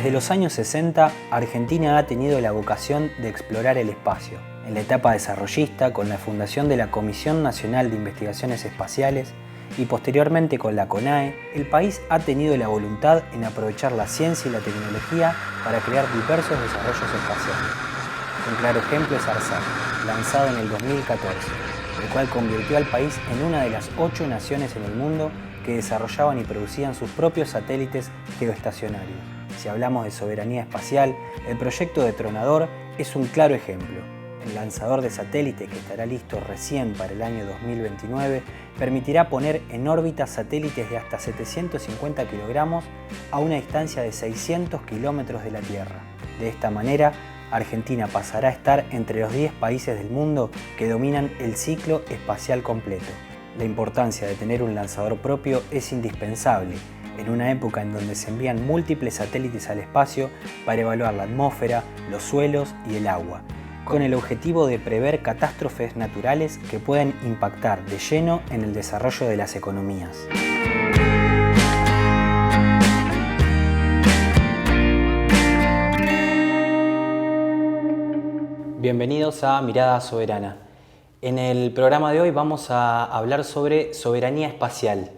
Desde los años 60, Argentina ha tenido la vocación de explorar el espacio. En la etapa desarrollista, con la fundación de la Comisión Nacional de Investigaciones Espaciales y posteriormente con la CONAE, el país ha tenido la voluntad en aprovechar la ciencia y la tecnología para crear diversos desarrollos espaciales. Un claro ejemplo es ARSAT, lanzado en el 2014, el cual convirtió al país en una de las 8 naciones en el mundo que desarrollaban y producían sus propios satélites geoestacionarios. Si hablamos de soberanía espacial, el proyecto de Tronador es un claro ejemplo. El lanzador de satélite, que estará listo recién para el año 2029, permitirá poner en órbita satélites de hasta 750 kilogramos a una distancia de 600 kilómetros de la Tierra. De esta manera, Argentina pasará a estar entre los 10 países del mundo que dominan el ciclo espacial completo. La importancia de tener un lanzador propio es indispensable en una época en donde se envían múltiples satélites al espacio para evaluar la atmósfera, los suelos y el agua, con el objetivo de prever catástrofes naturales que pueden impactar de lleno en el desarrollo de las economías. Bienvenidos a Mirada Soberana. En el programa de hoy vamos a hablar sobre soberanía espacial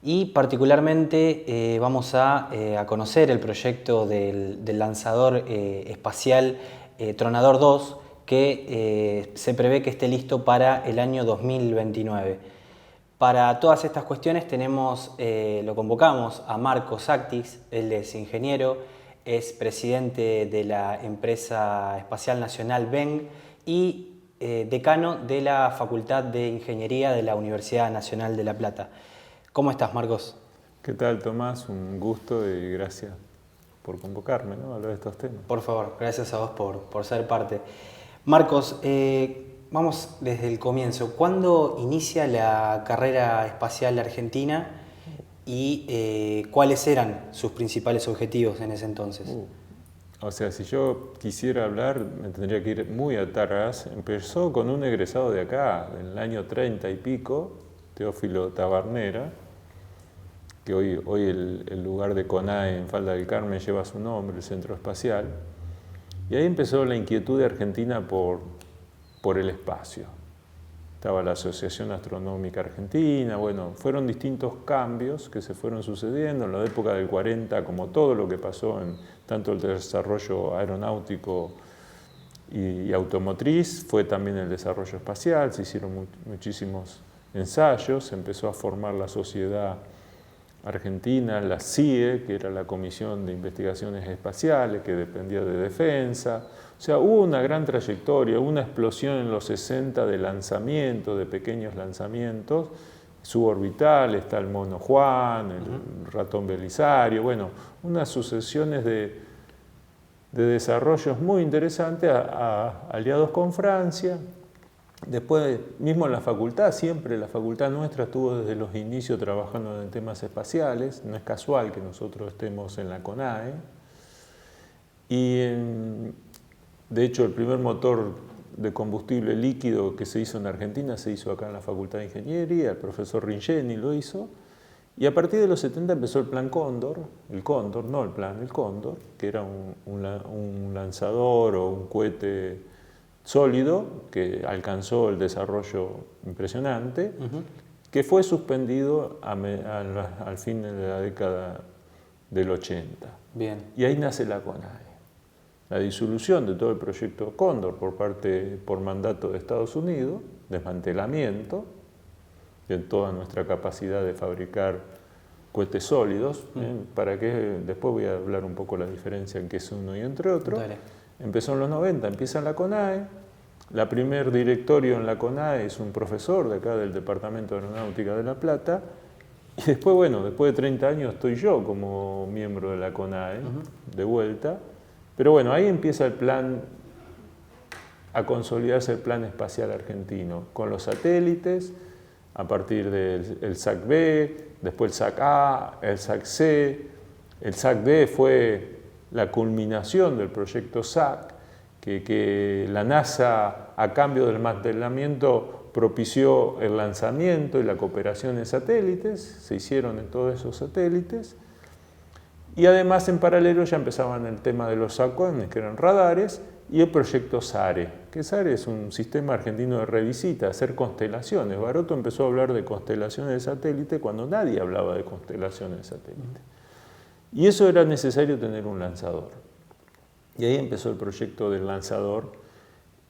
y particularmente vamos a conocer el proyecto del lanzador espacial Tronador 2 que se prevé que esté listo para el año 2029. Para todas estas cuestiones lo convocamos a Marcos Actis. Él es ingeniero, es presidente de la empresa espacial nacional BENG y decano de la Facultad de Ingeniería de la Universidad Nacional de La Plata. ¿Cómo estás, Marcos? ¿Qué tal, Tomás? Un gusto y gracias por convocarme, ¿no? A hablar de estos temas. Por favor, gracias a vos por ser parte. Marcos, vamos desde el comienzo. ¿Cuándo inicia la carrera espacial argentina y cuáles eran sus principales objetivos en ese entonces? O sea, si yo quisiera hablar, me tendría que ir muy atrás. Empezó con un egresado de acá, en el año 30 y pico, Teófilo Tabernera, que hoy el lugar de CONAE en Falda del Carmen lleva su nombre, el Centro Espacial. Y ahí empezó la inquietud de Argentina por el espacio. Estaba la Asociación Astronómica Argentina, bueno, fueron distintos cambios que se fueron sucediendo en la época del 40, como todo lo que pasó en tanto el desarrollo aeronáutico y automotriz, fue también el desarrollo espacial, se hicieron muchísimos ensayos, se empezó a formar la sociedad argentina, la CIE, que era la Comisión de Investigaciones Espaciales, que dependía de Defensa. O sea, hubo una gran trayectoria, una explosión en los 60 de lanzamientos, de pequeños lanzamientos suborbitales, está el Mono Juan, el Ratón Belisario, bueno, unas sucesiones de desarrollos muy interesantes aliados con Francia. Después, mismo en la facultad, siempre la facultad nuestra estuvo desde los inicios trabajando en temas espaciales, no es casual que nosotros estemos en la CONAE. Y de hecho el primer motor de combustible líquido que se hizo en Argentina se hizo acá en la Facultad de Ingeniería, el profesor Ringeni lo hizo. Y a partir de los 70 empezó el Plan Cóndor, el Cóndor, no el Plan, el Cóndor, que era un lanzador o un cohete sólido que alcanzó el desarrollo impresionante, que fue suspendido al fin de la década del 80. Bien. Y ahí nace la CONAE. La disolución de todo el proyecto Cóndor por mandato de Estados Unidos, desmantelamiento de toda nuestra capacidad de fabricar cohetes sólidos, para que después voy a hablar un poco la diferencia en qué es uno y entre otro. Dale. Empezó en los 90, empieza en la CONAE. La primer directorio en la CONAE es un profesor de acá del Departamento de Aeronáutica de La Plata. Y después, bueno, después de 30 años estoy yo como miembro de la CONAE, de vuelta. Pero bueno, ahí empieza el plan, a consolidarse el plan espacial argentino, con los satélites, a partir del SAC-B, después el SAC-A, el SAC-C. El SAC-D fue la culminación del proyecto SAC, que la NASA, a cambio del desmantelamiento, propició el lanzamiento y la cooperación en satélites, se hicieron en todos esos satélites. Y además, en paralelo, ya empezaban el tema de los SACONES, que eran radares, y el proyecto SARE, que SARE es un sistema argentino de revisita, hacer constelaciones. Baroto empezó a hablar de constelaciones de satélite cuando nadie hablaba de constelaciones de satélite. Y eso era necesario tener un lanzador. Y ahí empezó el proyecto del lanzador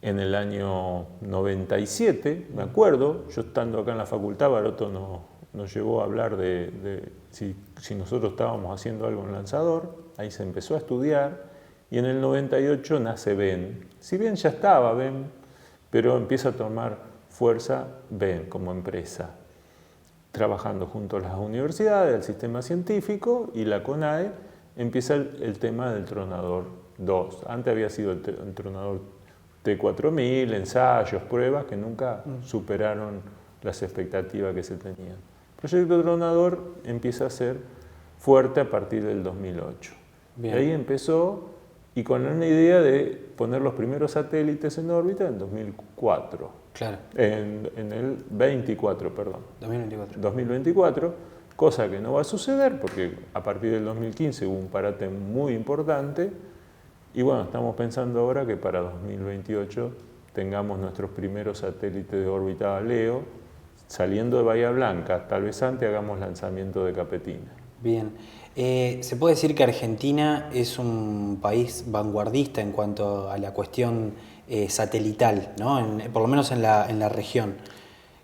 en el año 97, me acuerdo, yo estando acá en la facultad, Baroto nos llevó a hablar de si nosotros estábamos haciendo algo en lanzador, ahí se empezó a estudiar, y en el 98 nace BEN. Si bien ya estaba BEN, pero empieza a tomar fuerza BEN como empresa, trabajando junto a las universidades, el sistema científico y la CONAE, empieza el tema del tronador 2. Antes había sido el tronador T4000, ensayos, pruebas que nunca superaron las expectativas que se tenían. El proyecto tronador empieza a ser fuerte a partir del 2008. Bien. Y ahí empezó, y con una idea de poner los primeros satélites en órbita en 2004. Claro. En el 24, perdón. 2024. 2024, cosa que no va a suceder porque a partir del 2015 hubo un parate muy importante. Y bueno, estamos pensando ahora que para 2028 tengamos nuestros primeros satélites de órbita LEO, saliendo de Bahía Blanca, tal vez antes hagamos lanzamiento de Capetina. Bien. ¿Se puede decir que Argentina es un país vanguardista en cuanto a la cuestión satelital, ¿no? Por lo menos en la región?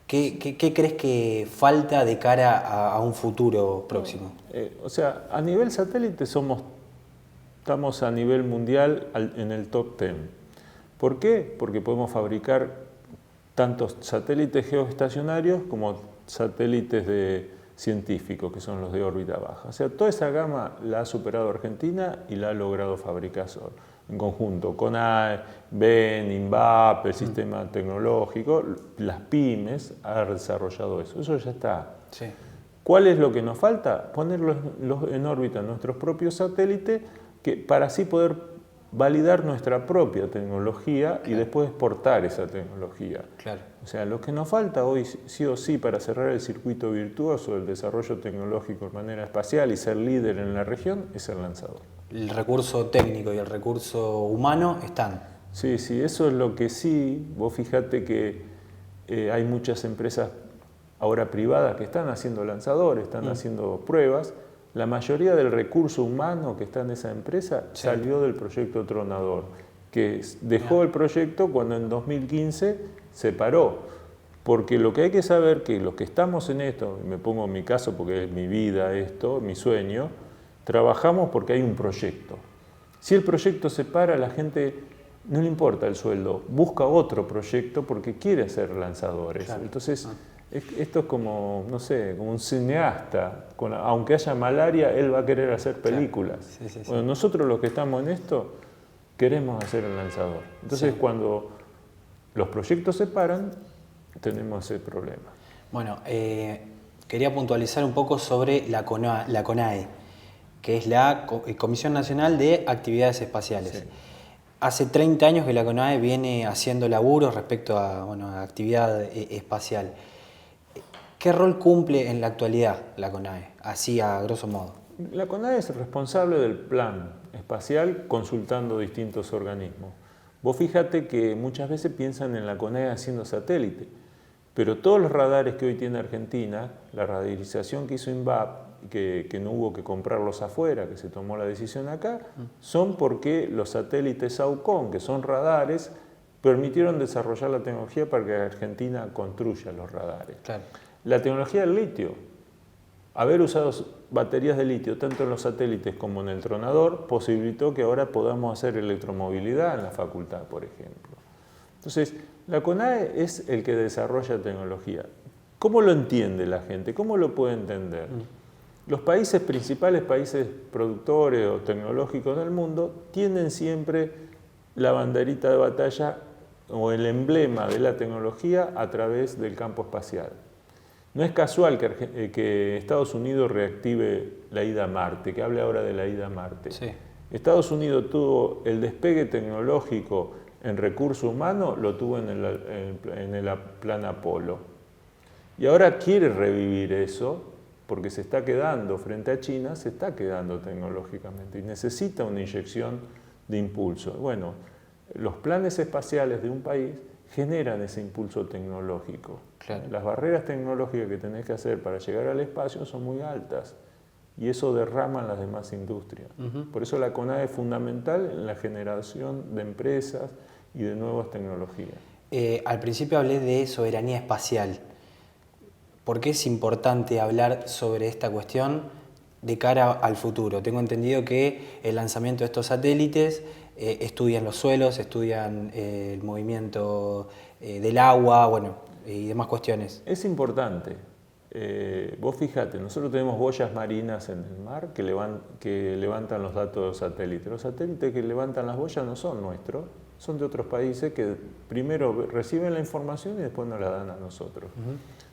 ¿Qué crees que falta de cara a un futuro próximo? O sea, a nivel satélite estamos a nivel mundial en el top 10. ¿Por qué? Porque podemos fabricar tantos satélites geoestacionarios como satélites científicos, que son los de órbita baja. O sea, toda esa gama la ha superado Argentina y la ha logrado fabricar en conjunto con CONAE, BEN, INVAP, el sistema tecnológico, las pymes, ha desarrollado eso. Eso ya está. Sí. ¿Cuál es lo que nos falta? Ponerlos en órbita nuestros propios satélites, para así poder validar nuestra propia tecnología, claro, y después exportar esa tecnología. Claro. O sea, lo que nos falta hoy, sí o sí, para cerrar el circuito virtuoso del desarrollo tecnológico de manera espacial y ser líder en la región, es el lanzador. El recurso técnico y el recurso humano están. Sí, eso es lo que sí. Vos fíjate que hay muchas empresas ahora privadas que están haciendo lanzadores, están haciendo pruebas. La mayoría del recurso humano que está en esa empresa salió del proyecto Tronador, que dejó el proyecto cuando en 2015 se paró. Porque lo que hay que saber que los que estamos en esto, y me pongo en mi caso porque es mi vida esto, mi sueño, trabajamos porque hay un proyecto. Si el proyecto se para, la gente no le importa el sueldo, busca otro proyecto porque quiere ser lanzadores. Claro. Entonces, esto es como, no sé, como un cineasta. Aunque haya malaria, él va a querer hacer películas. Claro. Sí. Bueno, nosotros los que estamos en esto queremos hacer el lanzador. Entonces, cuando los proyectos se paran, tenemos ese problema. Bueno, quería puntualizar un poco sobre la CONAE, que es la Comisión Nacional de Actividades Espaciales. Sí. Hace 30 años que la CONAE viene haciendo laburos respecto a actividad espacial. ¿Qué rol cumple en la actualidad la CONAE, así a grosso modo? La CONAE es responsable del plan espacial consultando distintos organismos. Vos fíjate que muchas veces piensan en la CONAE haciendo satélite, pero todos los radares que hoy tiene Argentina, la radarización que hizo INVAP, que no hubo que comprarlos afuera, que se tomó la decisión acá, son porque los satélites SAUCON, que son radares, permitieron desarrollar la tecnología para que Argentina construya los radares. Claro. La tecnología del litio, haber usado baterías de litio tanto en los satélites como en el tronador, posibilitó que ahora podamos hacer electromovilidad en la facultad, por ejemplo. Entonces, la CONAE es el que desarrolla tecnología. ¿Cómo lo entiende la gente? ¿Cómo lo puede entender? Los principales países productores o tecnológicos del mundo tienen siempre la banderita de batalla o el emblema de la tecnología a través del campo espacial. No es casual que Estados Unidos reactive la ida a Marte, que hable ahora de la ida a Marte. Sí. Estados Unidos tuvo el despegue tecnológico en recurso humano, lo tuvo en el plan Apolo. Y ahora quiere revivir eso porque se está quedando frente a China, se está quedando tecnológicamente y necesita una inyección de impulso. Bueno, los planes espaciales de un país generan ese impulso tecnológico. Claro. Las barreras tecnológicas que tenés que hacer para llegar al espacio son muy altas y eso derrama en las demás industrias. Por eso la CONADE es fundamental en la generación de empresas y de nuevas tecnologías. Al principio hablé de soberanía espacial. ¿Por qué es importante hablar sobre esta cuestión de cara al futuro? Tengo entendido que el lanzamiento de estos satélites estudian los suelos, estudian el movimiento del agua, bueno, y demás cuestiones. Es importante. Vos fíjate, nosotros tenemos boyas marinas en el mar que levantan los datos de los satélites. Los satélites que levantan las boyas no son nuestros, son de otros países que primero reciben la información y después nos la dan a nosotros.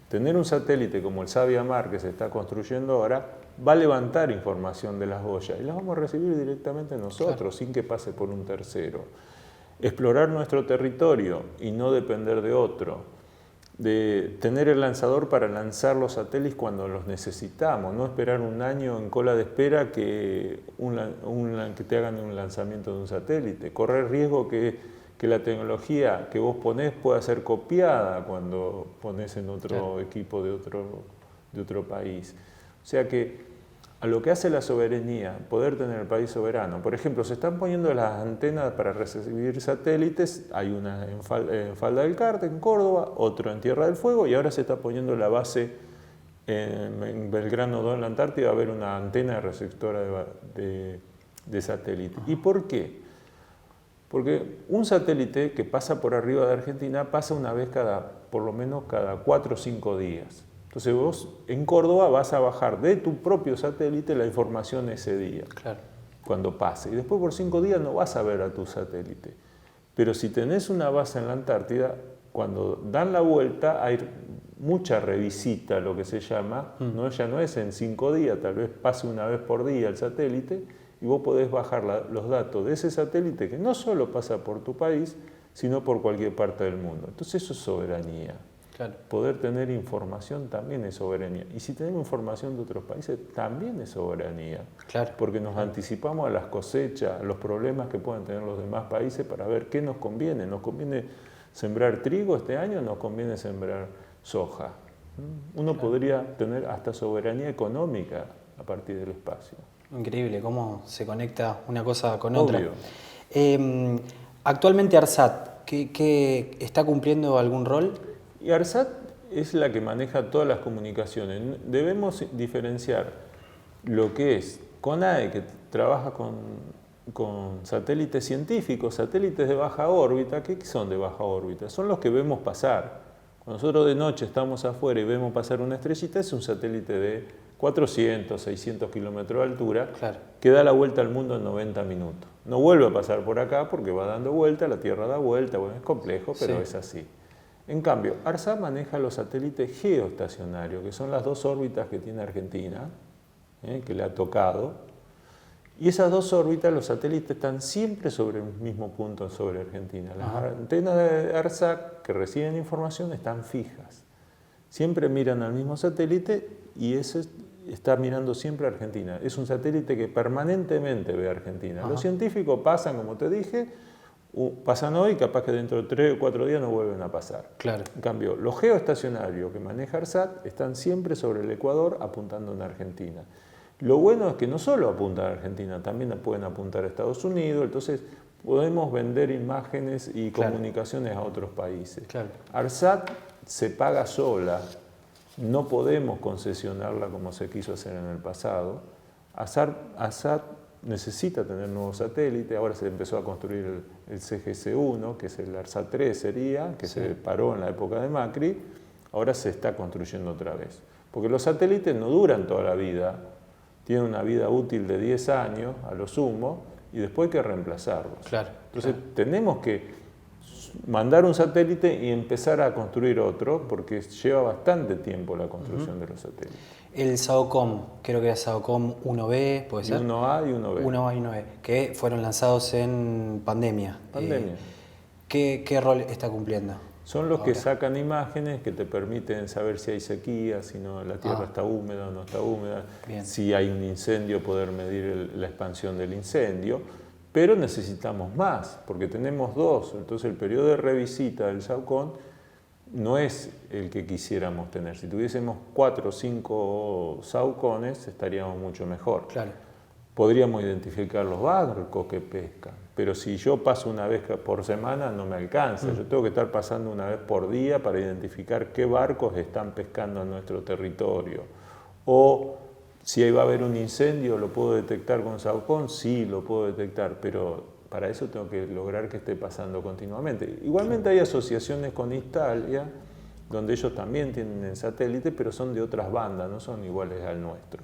Tener un satélite como el Sabia Mar que se está construyendo ahora va a levantar información de las boyas y las vamos a recibir directamente nosotros, claro, sin que pase por un tercero. Explorar nuestro territorio y no depender de otro. De tener el lanzador para lanzar los satélites cuando los necesitamos, no esperar un año en cola de espera que te hagan un lanzamiento de un satélite. Correr riesgo que la tecnología que vos ponés pueda ser copiada cuando ponés en otro, claro, equipo de otro país. O sea que a lo que hace la soberanía, poder tener el país soberano. Por ejemplo, se están poniendo las antenas para recibir satélites, hay una en Falda del Carta, en Córdoba, otro en Tierra del Fuego, y ahora se está poniendo la base en Belgrano 2, en la Antártida, va a haber una antena receptora de satélite. ¿Y por qué? Porque un satélite que pasa por arriba de Argentina pasa una vez por lo menos cada 4 o 5 días. Entonces vos en Córdoba vas a bajar de tu propio satélite la información ese día, claro, cuando pase. Y después por 5 días no vas a ver a tu satélite. Pero si tenés una base en la Antártida, cuando dan la vuelta hay mucha revisita, lo que se llama, ya no es en 5 días, tal vez pase una vez por día el satélite y vos podés bajar los datos de ese satélite que no solo pasa por tu país, sino por cualquier parte del mundo. Entonces eso es soberanía. Claro. Poder tener información también es soberanía. Y si tenemos información de otros países, también es soberanía. Claro. Porque nos anticipamos a las cosechas, a los problemas que puedan tener los demás países para ver qué nos conviene. ¿Nos conviene sembrar trigo este año o nos conviene sembrar soja? Uno, claro, podría tener hasta soberanía económica a partir del espacio. Increíble cómo se conecta una cosa con otra. Actualmente ARSAT, ¿qué está cumpliendo algún rol? Y ARSAT es la que maneja todas las comunicaciones. Debemos diferenciar lo que es CONADE, que trabaja con satélites científicos, satélites de baja órbita. ¿Qué son de baja órbita? Son los que vemos pasar. Cuando nosotros de noche estamos afuera y vemos pasar una estrellita, es un satélite de 400, 600 kilómetros de altura, claro, que da la vuelta al mundo en 90 minutos. No vuelve a pasar por acá porque va dando vuelta, la Tierra da vuelta, bueno, es complejo, pero sí, es así. En cambio, ARSAT maneja los satélites geoestacionarios, que son las 2 órbitas que tiene Argentina, que le ha tocado. Y esas 2 órbitas, los satélites están siempre sobre el mismo punto sobre Argentina. Las antenas de ARSAT que reciben información están fijas. Siempre miran al mismo satélite y ese está mirando siempre a Argentina. Es un satélite que permanentemente ve a Argentina. Los científicos pasan, como te dije, pasan hoy, capaz que dentro de 3 o 4 días no vuelven a pasar. Claro. En cambio, los geoestacionarios que maneja ARSAT están siempre sobre el Ecuador apuntando en Argentina. Lo bueno es que no solo apuntan a Argentina, también pueden apuntar a Estados Unidos, entonces podemos vender imágenes y comunicaciones a otros países. Claro. ARSAT se paga sola, no podemos concesionarla como se quiso hacer en el pasado. ARSAT necesita tener nuevos satélites, ahora se empezó a construir el CGC-1, que es el ARSAT-3 sería, que se paró en la época de Macri, ahora se está construyendo otra vez. Porque los satélites no duran toda la vida, tienen una vida útil de 10 años a lo sumo, y después hay que reemplazarlos. Claro, entonces tenemos que mandar un satélite y empezar a construir otro, porque lleva bastante tiempo la construcción de los satélites. El SAOCOM, creo que era SAOCOM 1B, ¿puede ser? 1A y 1B. 1A y 1B, que fueron lanzados en pandemia. ¿Qué rol está cumpliendo? Son los que ahora. sacan imágenes que te permiten saber si hay sequía, si no, la tierra está húmeda o no está húmeda, Bien. si hay un incendio, poder medir la expansión del incendio. Pero necesitamos más, porque tenemos dos. Entonces el periodo de revisita del Saucon no es el que quisiéramos tener. Si tuviésemos 4 o 5 saucones, estaríamos mucho mejor. Claro. Podríamos identificar los barcos que pescan, pero si yo paso una vez por semana no me alcanza. Yo tengo que estar pasando una vez por día para identificar qué barcos están pescando en nuestro territorio. O si va a haber un incendio, ¿lo puedo detectar con Saucon? Sí, lo puedo detectar, pero para eso tengo que lograr que esté pasando continuamente. Igualmente hay asociaciones con Italia, donde ellos también tienen satélite, pero son de otras bandas, no son iguales al nuestro.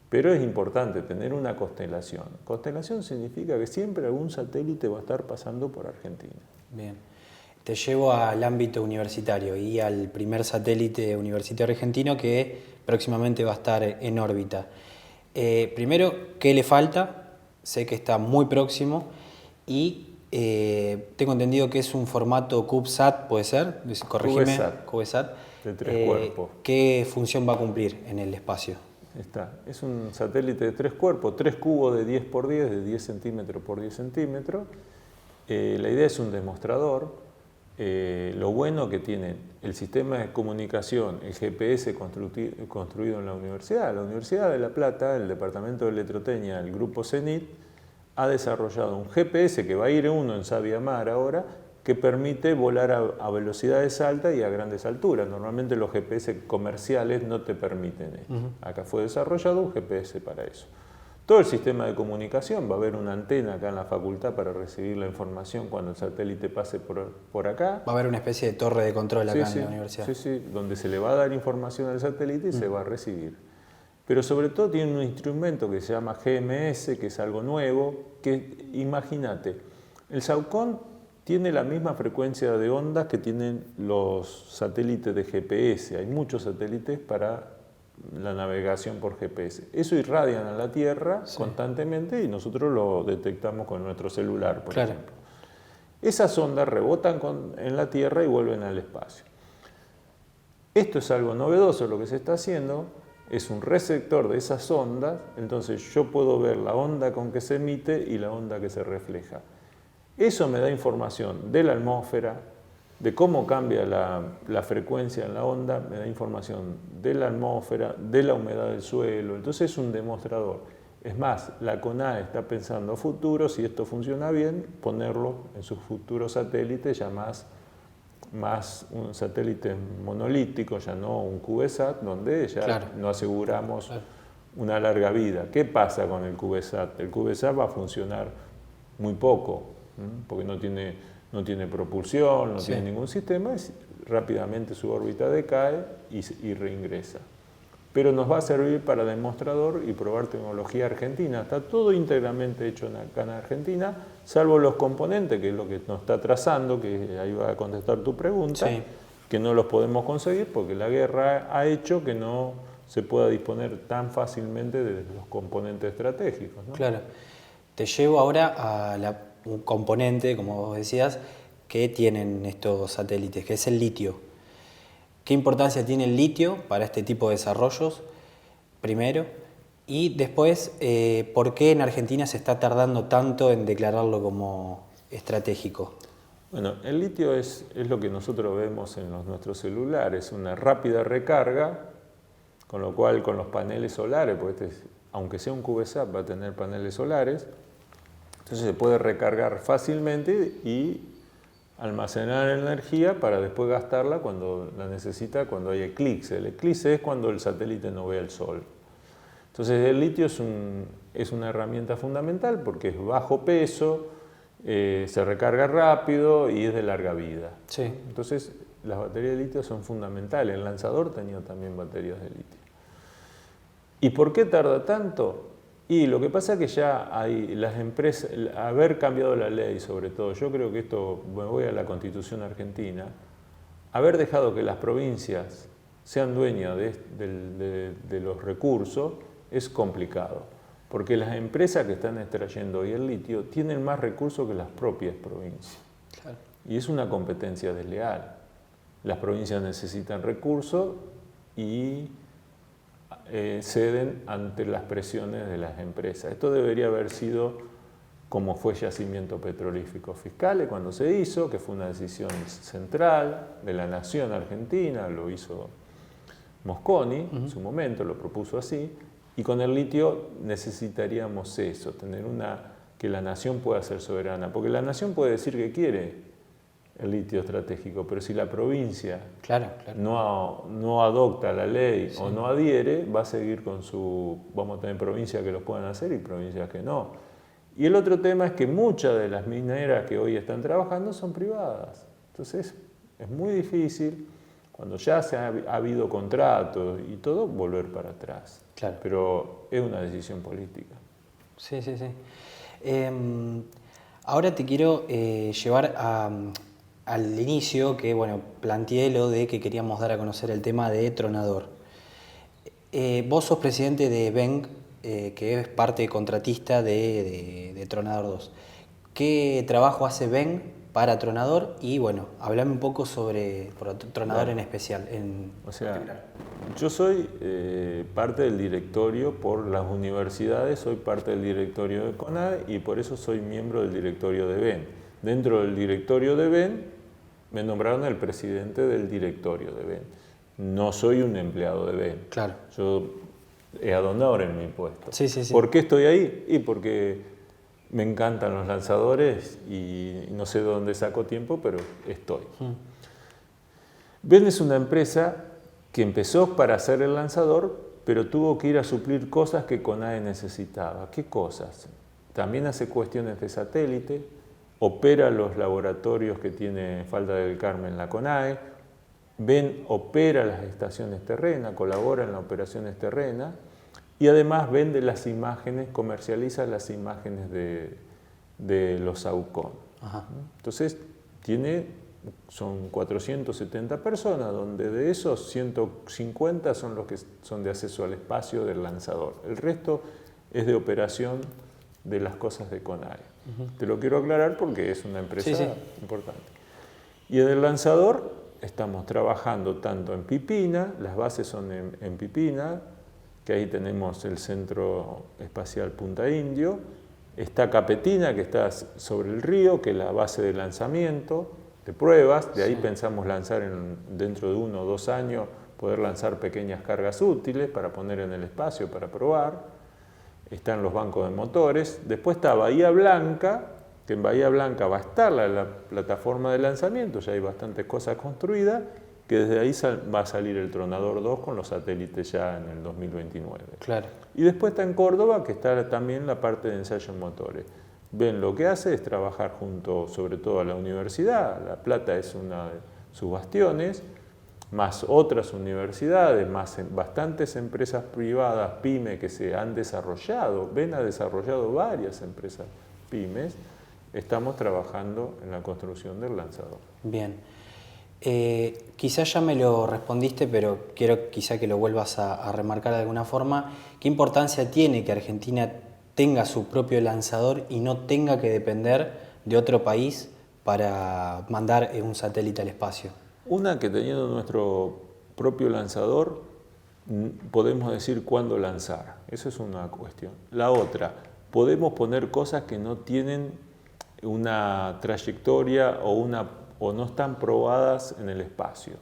Pero es importante tener una constelación. Constelación significa que siempre algún satélite va a estar pasando por Argentina. Bien. Te llevo al ámbito universitario y al primer satélite universitario argentino que próximamente va a estar en órbita. Primero, ¿qué le falta? Sé que está muy próximo y tengo entendido que es un formato CubeSat, ¿puede ser? Corregime. CubeSat. De 3 cuerpos. ¿Qué función va a cumplir en el espacio? Es un satélite de 3 cuerpos, 3 cubos de 10 por 10, de 10 centímetros por 10 centímetros. La idea es un demostrador. Lo bueno que tiene el sistema de comunicación, el GPS construido en la Universidad de La Plata, el Departamento de Electrotecnia, el Grupo CENIT, ha desarrollado un GPS que va a ir uno en Sabia Mar ahora, que permite volar a velocidades altas y a grandes alturas. Normalmente los GPS comerciales no te permiten esto. Acá fue desarrollado un GPS para eso. Todo el sistema de comunicación, va a haber una antena acá en la facultad para recibir la información cuando el satélite pase por acá. Va a haber una especie de torre de control acá en la universidad. Sí, donde se le va a dar información al satélite y se va a recibir. Pero sobre todo tiene un instrumento que se llama GMS, que es algo nuevo, que imagínate, el Saucon tiene la misma frecuencia de ondas que tienen los satélites de GPS. Hay muchos satélites para la navegación por GPS. Eso irradian a la Tierra constantemente y nosotros lo detectamos con nuestro celular, por ejemplo. Esas ondas rebotan en la Tierra y vuelven al espacio. Esto es algo novedoso, lo que se está haciendo es un receptor de esas ondas, entonces yo puedo ver la onda con que se emite y la onda que se refleja. Eso me da información de la atmósfera, de cómo cambia la frecuencia en la onda, me da información de la atmósfera, de la humedad del suelo. Entonces es un demostrador. Es más, la CONAE está pensando a futuro, si esto funciona bien, ponerlo en sus futuros satélites, ya más un satélite monolítico, ya no un CubeSat, donde ya no aseguramos una larga vida. ¿Qué pasa con el CubeSat? El CubeSat va a funcionar muy poco, porque no tiene propulsión, no tiene ningún sistema, rápidamente su órbita decae y reingresa. Pero nos va a servir para demostrador y probar tecnología argentina. Está todo íntegramente hecho acá en Argentina, salvo los componentes, que es lo que nos está trazando, que ahí va a contestar tu pregunta, que no los podemos conseguir porque la guerra ha hecho que no se pueda disponer tan fácilmente de los componentes estratégicos, ¿no? Claro. Te llevo ahora a un componente, como vos decías, que tienen estos satélites, que es el litio. ¿Qué importancia tiene el litio para este tipo de desarrollos? Primero. Y después, ¿por qué en Argentina se está tardando tanto en declararlo como estratégico? Bueno, el litio es lo que nosotros vemos en nuestros celulares, una rápida recarga, con lo cual con los paneles solares, porque aunque sea un CubeSat va a tener paneles solares, entonces se puede recargar fácilmente y almacenar energía para después gastarla cuando la necesita, cuando hay eclipse. El eclipse es cuando el satélite no ve el sol. Entonces el litio es una herramienta fundamental porque es bajo peso, se recarga rápido y es de larga vida. Entonces las baterías de litio son fundamentales. El lanzador tenía también baterías de litio. ¿Y por qué tarda tanto? Y lo que pasa es que ya hay las empresas, haber cambiado la ley sobre todo, yo creo que esto, me voy a la Constitución argentina, haber dejado que las provincias sean dueñas de los recursos es complicado, porque las empresas que están extrayendo hoy el litio tienen más recursos que las propias provincias. Y es una competencia desleal. las provincias necesitan recursos y ceden ante las presiones de las empresas. Esto debería haber sido como fue Yacimiento Petrolífico Fiscales cuando se hizo, que fue una decisión central de la nación argentina, lo hizo Mosconi en su momento, lo propuso así, y con el litio necesitaríamos eso, tener que la nación pueda ser soberana, porque la nación puede decir que quiere el litio estratégico, pero si la provincia no adopta la ley o no adhiere, va a seguir con vamos a tener provincias que lo puedan hacer y provincias que no. Y el otro tema es que muchas de las mineras que hoy están trabajando son privadas. Entonces es muy difícil, cuando ya ha habido contratos y todo, volver para atrás. Claro. Pero es una decisión política. Sí. Ahora te quiero llevar al inicio, que bueno, planteé lo de que queríamos dar a conocer el tema de Tronador. Vos sos presidente de BENC, que es parte contratista de Tronador 2. ¿Qué trabajo hace BENC para Tronador? Y bueno, hablame un poco sobre Tronador en especial. Yo soy parte del directorio por las universidades, soy parte del directorio de CONADE y por eso soy miembro del directorio de BEN. Dentro del directorio de BEN me nombraron el presidente del directorio de BEN. No soy un empleado de BEN. Claro. Yo he ad honorem mi puesto. Sí. ¿Por qué estoy ahí? Y porque me encantan los lanzadores y no sé de dónde saco tiempo, pero estoy. BEN es una empresa que empezó para hacer el lanzador, pero tuvo que ir a suplir cosas que CONADE necesitaba. ¿Qué cosas? También hace cuestiones de satélite, opera los laboratorios que tiene Falda del Carmen la CONADE, BEN opera las estaciones terrenas, colabora en las operaciones terrenas y además vende las imágenes, comercializa las imágenes de los AUCON. Entonces son 470 personas, donde de esos 150 son los que son de acceso al espacio del lanzador. El resto es de operación de las cosas de CONADE. Te lo quiero aclarar porque es una empresa importante. Y en el lanzador estamos trabajando tanto en Pipina, las bases son en Pipina, que ahí tenemos el Centro Espacial Punta Indio, está Capetina, que está sobre el río, que es la base de lanzamiento, de pruebas, de ahí pensamos lanzar dentro de 1 o 2 años, poder lanzar pequeñas cargas útiles para poner en el espacio, para probar. Están los bancos de motores. Después está Bahía Blanca, que en Bahía Blanca va a estar la plataforma de lanzamiento, ya hay bastantes cosas construidas, que desde ahí va a salir el Tronador 2 con los satélites ya en el 2029. Claro. Y después está en Córdoba, que está también la parte de ensayo en motores. BEN lo que hace es trabajar junto, sobre todo a la universidad, La Plata es una de sus bastiones, más otras universidades, más bastantes empresas privadas, pyme, que se han desarrollado. BEN ha desarrollado varias empresas pymes. Estamos trabajando en la construcción del lanzador. Bien. Quizás ya me lo respondiste, pero quiero quizá que lo vuelvas a remarcar de alguna forma. ¿Qué importancia tiene que Argentina tenga su propio lanzador y no tenga que depender de otro país para mandar un satélite al espacio? Una, que teniendo nuestro propio lanzador podemos decir cuándo lanzar. Eso es una cuestión. La otra, podemos poner cosas que no tienen una trayectoria o no están probadas en el espacio.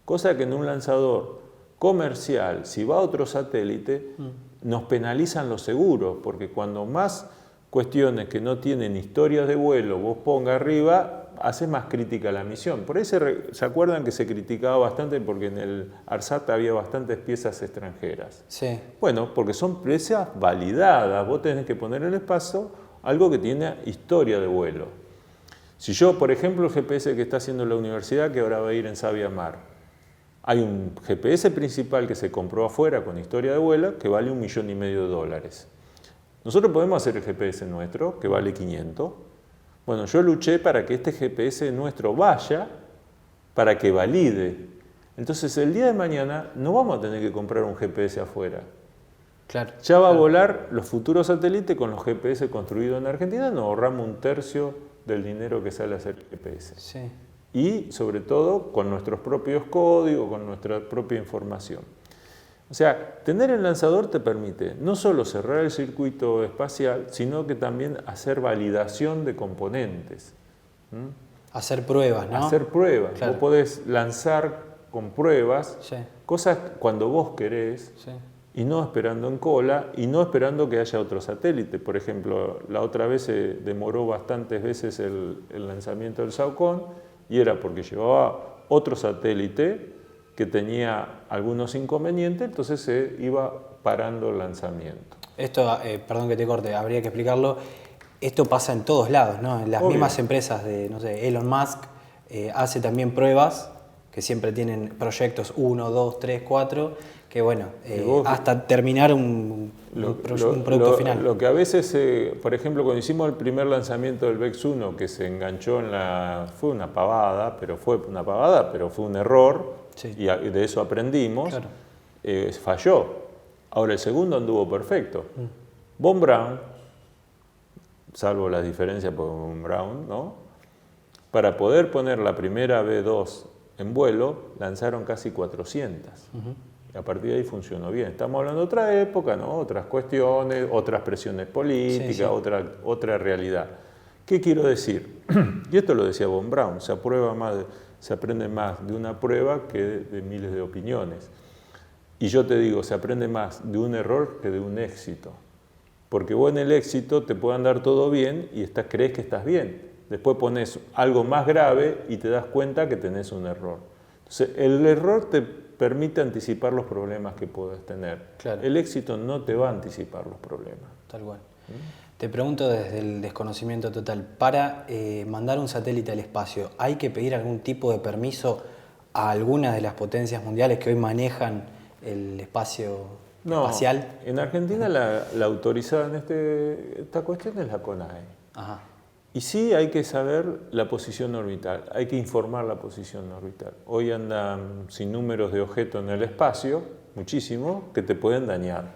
Cosa que en un lanzador comercial, si va a otro satélite, nos penalizan los seguros, porque cuando más cuestiones que no tienen historias de vuelo vos ponga arriba, hace más crítica la misión. Por ahí se acuerdan que se criticaba bastante porque en el ARSAT había bastantes piezas extranjeras. Sí. Bueno, porque son piezas validadas, vos tenés que poner en el espacio algo que tiene historia de vuelo. Si yo, por ejemplo, el GPS que está haciendo la universidad, que ahora va a ir en Sabia Mar, hay un GPS principal que se compró afuera con historia de vuelo que vale $1,5 millones. Nosotros podemos hacer el GPS nuestro, que vale 500. Bueno, yo luché para que este GPS nuestro vaya, para que valide. Entonces, el día de mañana no vamos a tener que comprar un GPS afuera. Claro. Ya va a volar los futuros satélites con los GPS construidos en Argentina, nos ahorramos 1/3 del dinero que sale a hacer el GPS. Sí. y sobre todo con nuestros propios códigos, con nuestra propia información. O sea, tener el lanzador te permite no solo cerrar el circuito espacial, sino que también hacer validación de componentes. Hacer pruebas, ¿no? Hacer pruebas. Claro. Vos podés lanzar con pruebas, Sí. cosas cuando vos querés, Sí. y no esperando en cola, y no esperando que haya otro satélite. Por ejemplo, la otra vez se demoró bastantes veces el lanzamiento del Saucón, y era porque llevaba otro satélite que tenía algunos inconvenientes, entonces se iba parando el lanzamiento. Esto, perdón que te corte, habría que explicarlo. Esto pasa en todos lados, ¿no? En las Obvio. mismas empresas de, no sé, Elon Musk hace también pruebas que siempre tienen proyectos 1, 2, 3, 4, que bueno, hasta terminar un producto final. Lo que a veces, por ejemplo, cuando hicimos el primer lanzamiento del VEX 1, que se enganchó en fue una pavada, pero fue un error, Sí. y de eso aprendimos, Claro. Falló. Ahora el segundo anduvo perfecto. Von Braun, salvo las diferencias por Von Braun, ¿no? Para poder poner la primera B2 en vuelo, lanzaron casi 400. Y a partir de ahí funcionó bien. Estamos hablando de otra época, ¿no? Otras cuestiones, otras presiones políticas, Sí, sí. Otra realidad. ¿Qué quiero decir? Y esto lo decía Von Braun, se aprende más de una prueba que de miles de opiniones. Y yo te digo, se aprende más de un error que de un éxito. Porque vos en el éxito te puede andar todo bien y crees que estás bien. Después pones algo más grave y te das cuenta que tenés un error. Entonces, el error te permite anticipar los problemas que puedes tener. Claro. El éxito no te va a anticipar los problemas. Tal cual. Te pregunto desde el desconocimiento total, para mandar un satélite al espacio, ¿hay que pedir algún tipo de permiso a algunas de las potencias mundiales que hoy manejan el espacio espacial? En Argentina la autorizada en esta cuestión es la CONAE. Ajá. Y sí hay que saber la posición orbital, hay que informar la posición orbital. Hoy andan sin números de objetos en el espacio, muchísimos, que te pueden dañar.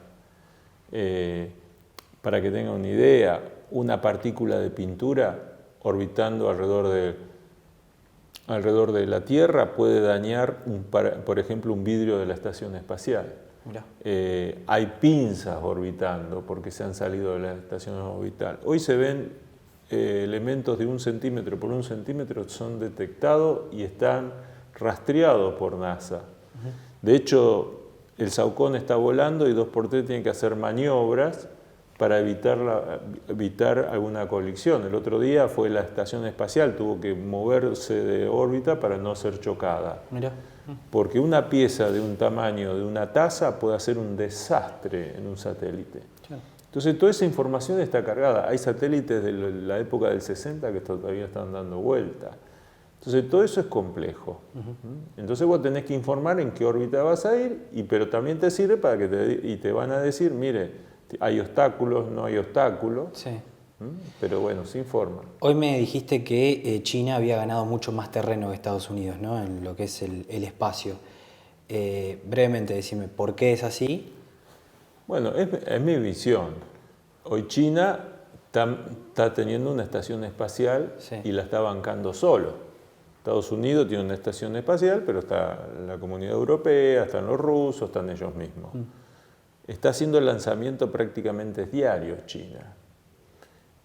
Para que tengan una idea, una partícula de pintura orbitando alrededor de la Tierra puede dañar, por ejemplo, un vidrio de la estación espacial. Mirá. Hay pinzas orbitando porque se han salido de la estación orbital. Hoy se ven elementos de 1 centímetro por 1 centímetro, son detectados y están rastreados por NASA. De hecho, el Saucón está volando y 2x3 tienen que hacer maniobras para evitar alguna colisión. El otro día fue la estación espacial, tuvo que moverse de órbita para no ser chocada. Mirá. Porque una pieza de un tamaño de una taza puede hacer un desastre en un satélite. Claro. Entonces toda esa información está cargada. Hay satélites de la época del 60 que todavía están dando vuelta. Entonces todo eso es complejo. Entonces vos tenés que informar en qué órbita vas a ir, pero también te sirve para que te van a decir, mire, hay obstáculos, no hay obstáculos. Sí. Pero bueno, se informa. Hoy me dijiste que China había ganado mucho más terreno que Estados Unidos, ¿no? En lo que es el espacio. Brevemente, decime, ¿por qué es así? Bueno, es mi visión. Hoy China está teniendo una estación espacial, Sí. y la está bancando solo. Estados Unidos tiene una estación espacial, pero está la Comunidad Europea, están los rusos, están ellos mismos. Está haciendo el lanzamiento prácticamente diario China.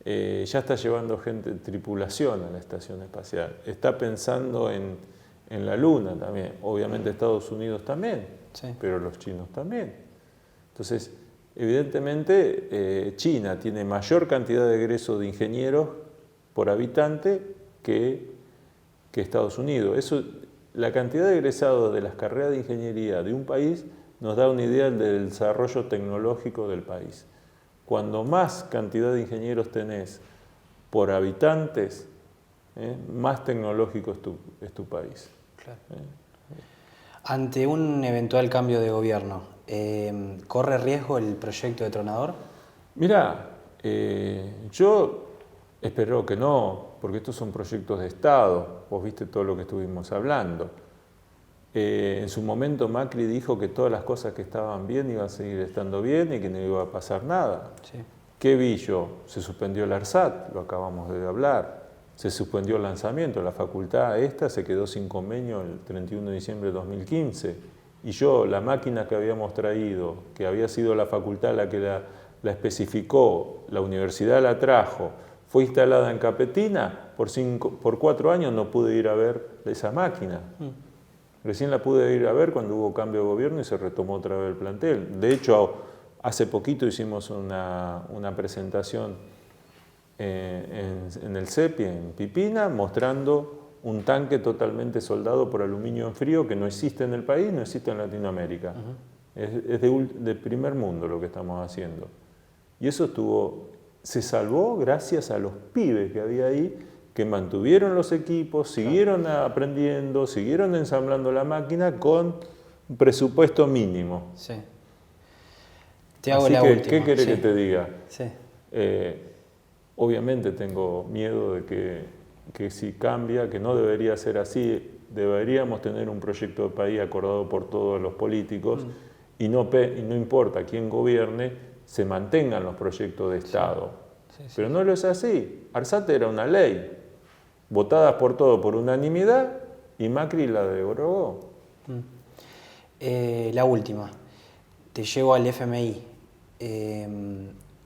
Ya está llevando tripulación a la estación espacial. Está pensando en la Luna también. Obviamente Estados Unidos también, Sí. pero los chinos también. Entonces, evidentemente, China tiene mayor cantidad de egresos de ingenieros por habitante que Estados Unidos. La cantidad de egresados de las carreras de ingeniería de un país nos da una idea del desarrollo tecnológico del país. Cuando más cantidad de ingenieros tenés por habitantes, más tecnológico es tu país. Claro. Ante un eventual cambio de gobierno, ¿corre riesgo el proyecto de Tronador? Mirá, yo espero que no, porque estos son proyectos de Estado. Vos viste todo lo que estuvimos hablando. En su momento Macri dijo que todas las cosas que estaban bien iban a seguir estando bien y que no iba a pasar nada. Sí. ¿Qué vi yo? Se suspendió el ARSAT, lo acabamos de hablar. se suspendió el lanzamiento. La facultad esta se quedó sin convenio el 31 de diciembre de 2015. Y yo, la máquina que habíamos traído, que había sido la facultad la que la especificó, la universidad la trajo, fue instalada en Capetina, por 4 años no pude ir a ver esa máquina. Recién la pude ir a ver cuando hubo cambio de gobierno y se retomó otra vez el plantel. De hecho, hace poquito hicimos una presentación en el CEPI, en Pipina, mostrando un tanque totalmente soldado por aluminio en frío que no existe en el país, no existe en Latinoamérica. Es de primer mundo lo que estamos haciendo. Y eso se salvó gracias a los pibes que había ahí, que mantuvieron los equipos, siguieron aprendiendo, siguieron ensamblando la máquina con un presupuesto mínimo. Sí. Te hago Así la que, última. ¿qué querés que te diga? Sí. Obviamente tengo miedo de que si cambia, que no debería ser así, deberíamos tener un proyecto de país acordado por todos los políticos y no importa quién gobierne, se mantengan los proyectos de Estado. Sí, sí, pero no lo es así. Arsate era una ley, votada por todo por unanimidad, y Macri la derogó. La última, te llevo al FMI.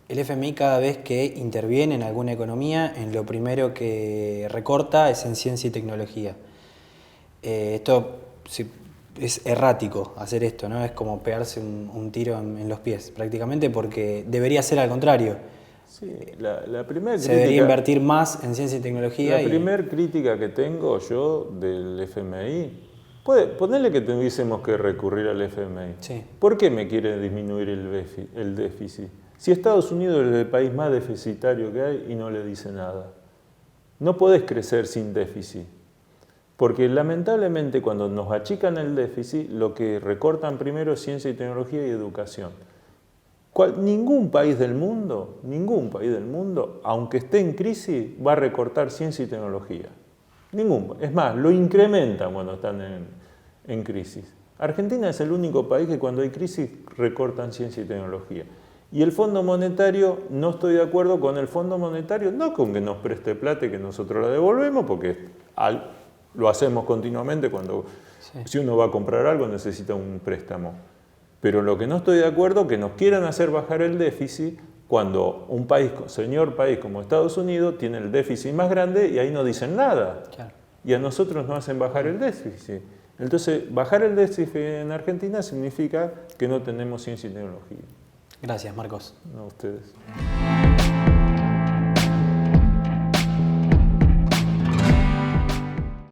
El FMI cada vez que interviene en alguna economía, en lo primero que recorta es en ciencia y tecnología. Esto es errático hacer esto, ¿no? Es como pegarse un tiro en los pies, prácticamente, porque debería ser al contrario. Sí, la primera se debería invertir más en ciencia y tecnología. La primera crítica que tengo yo del FMI, ponerle que tuviésemos que recurrir al FMI. Sí. ¿Por qué me quiere disminuir el déficit? Si Estados Unidos es el país más deficitario que hay y no le dice nada. No podés crecer sin déficit. Porque lamentablemente cuando nos achican el déficit, lo que recortan primero es ciencia y tecnología y educación. Ningún país del mundo, aunque esté en crisis, va a recortar ciencia y tecnología. Es más, lo incrementan cuando están en crisis. Argentina es el único país que cuando hay crisis recortan ciencia y tecnología. Y el Fondo Monetario, no estoy de acuerdo con el Fondo Monetario, no con que nos preste plata y que nosotros la devolvemos, porque lo hacemos continuamente si uno va a comprar algo necesita un préstamo. Pero lo que no estoy de acuerdo es que nos quieran hacer bajar el déficit cuando un señor país como Estados Unidos tiene el déficit más grande y ahí no dicen nada. Claro. Y a nosotros nos hacen bajar el déficit. Entonces, bajar el déficit en Argentina significa que no tenemos ciencia y tecnología. Gracias, Marcos. No, a ustedes.